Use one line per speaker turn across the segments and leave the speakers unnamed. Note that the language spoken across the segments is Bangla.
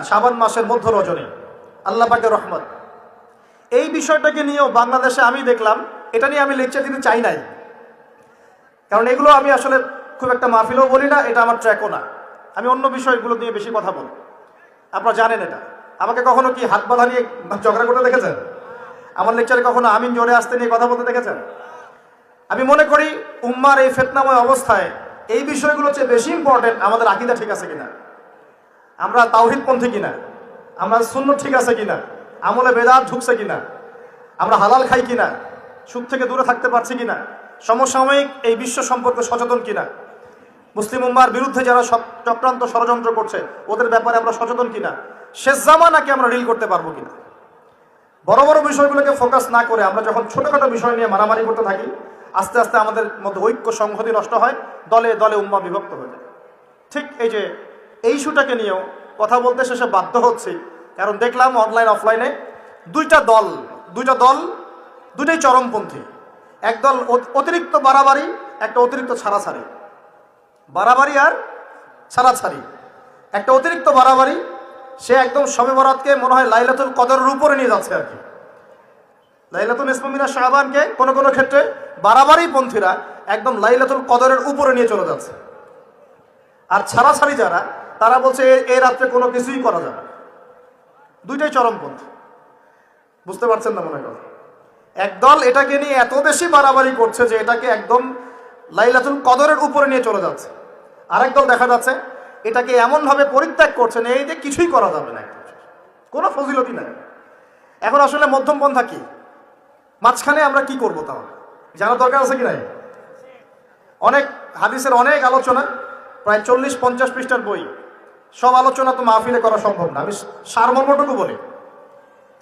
শাবান মাসের মধ্য রজনী আল্লাহ পাকের রহমত। এই বিষয়টাকে নিয়েও বাংলাদেশে আমি দেখলাম, এটা নিয়ে আমি লেকচার দিতে চাই নাই, কারণ এগুলো আমি আসলে খুব একটা মাহফিলও বলি না, এটা আমার ট্র্যাকও না। আমি অন্য বিষয়গুলো নিয়ে বেশি কথা বলি, আপনারা জানেন এটা। আমাকে কখনো কি হাত বাঁধা নিয়ে ঝগড়া করতে দেখেছেন? আমার লেকচারে কখনো আমিন জোরে আসতে নিয়ে কথা বলতে দেখেছেন? আমি মনে করি উম্মার এই ফিতনাময় অবস্থায় এই বিষয়গুলো চেয়ে বেশি ইম্পর্টেন্ট আমাদের আকীদা ঠিক আছে কিনা, আমরা তাওহীদপন্থী কিনা, আমরা সুন্নত ঠিক আছে কিনা, আমলে বেদাত ঢুকছে কিনা, আমরা হালাল খাই কিনা, সুদ থেকে দূরে থাকতে পারছি কিনা, সমসাময়িক এই বিশ্ব সম্পর্কে সচেতন কিনা, মুসলিম উম্মার বিরুদ্ধে যারা চক্রান্ত ষড়যন্ত্র করছে ওদের ব্যাপারে আমরা সচেতন কিনা, শেষ জামানাকে আমরা রিল করতে পারবো কিনা। বড় বড় বিষয়গুলোকে ফোকাস না করে আমরা যখন ছোটখাটো বিষয় নিয়ে মারামারি করতে থাকি, আস্তে আস্তে আমাদের মধ্যে ঐক্য সংহতি নষ্ট হয়, দলে দলে উম্মা বিভক্ত হয়ে যায়। ঠিক এই ইস্যুটাকে নিয়েও কথা বলতে শেষে বাধ্য হচ্ছি, কারণ দেখলাম অনলাইন অফলাইনে দুইটা দল দুটাই চরমপন্থী। একদল অতিরিক্ত বাড়াবাড়ি, একটা অতিরিক্ত ছাড়াছাড়ি। বাড়াবাড়ি আর ছাড়াছাড়ি, একটা অতিরিক্ত বাড়াবাড়ি, সে একদম শবে বরাতকে মনে হয় লাইলাতুল কদরের উপরে নিয়ে যাচ্ছে আর কি। লাইলাতুল নিসফু মিনাশ শাবানকে কোনো কোনো ক্ষেত্রে বাড়াবাড়ি পন্থীরা একদম লাইলাতুল কদরের উপরে নিয়ে চলে যাচ্ছে। আর ছাড়াছাড়ি যারা, তারা বলছে এই রাত্রে কোনো কিছুই করা যাবে। দুইটাই চরমপন্থী, বুঝতে পারছেন না মনে হয়? একদল এটাকে নিয়ে এত বেশি বাড়াবাড়ি করছে যে এটাকে একদম লাইলাতুল কদরের উপরে নিয়ে চলে যাচ্ছে। আরেক দল দেখা যাচ্ছে এটাকে এমনভাবে পরিত্যাগ করছে না, এই যে কিছুই করা যাবে না, কোনো ফজিলতি নাই। এখন আসলে মধ্যম পন্থা কি, মাঝখানে আমরা কি করবো তাহলে জানার দরকার আছে কি নাই? অনেক হাদিসের অনেক আলোচনা, প্রায় 40-50 পৃষ্ঠার বই, সব আলোচনা তো মাহফিলে করা সম্ভব না। আমি সারমর্মটুকু বলি।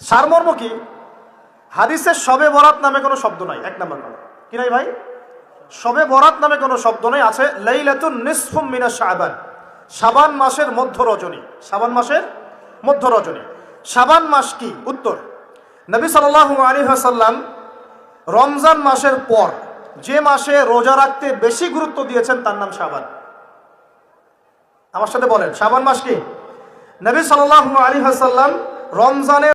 সারমর্ম কি? হাদিসের শবে বরাত নামে কোনো শব্দ নাই, এক নাম্বার কথা কি নাই ভাই? শবে বরাত নামে কোনো শব্দ নেই। আছে লাইলাতুন নিসফু মিনাশ শাবান, শাবান মাসের মধ্য রজনী। শাবান মাসের মধ্য রজনী। শাবান মাস কি? উত্তর, নবী সাল্লাল্লাহু আলাইহি ওয়াসাল্লাম রমজান মাসের পর যে মাসে রোজা রাখতে বেশি গুরুত্ব দিয়েছেন তার নাম শাবান। আমার সাথে বলেন, শাবান মাস কি? নবী সাল্লাল্লাহু আলাইহি ওয়াসাল্লাম রমজানের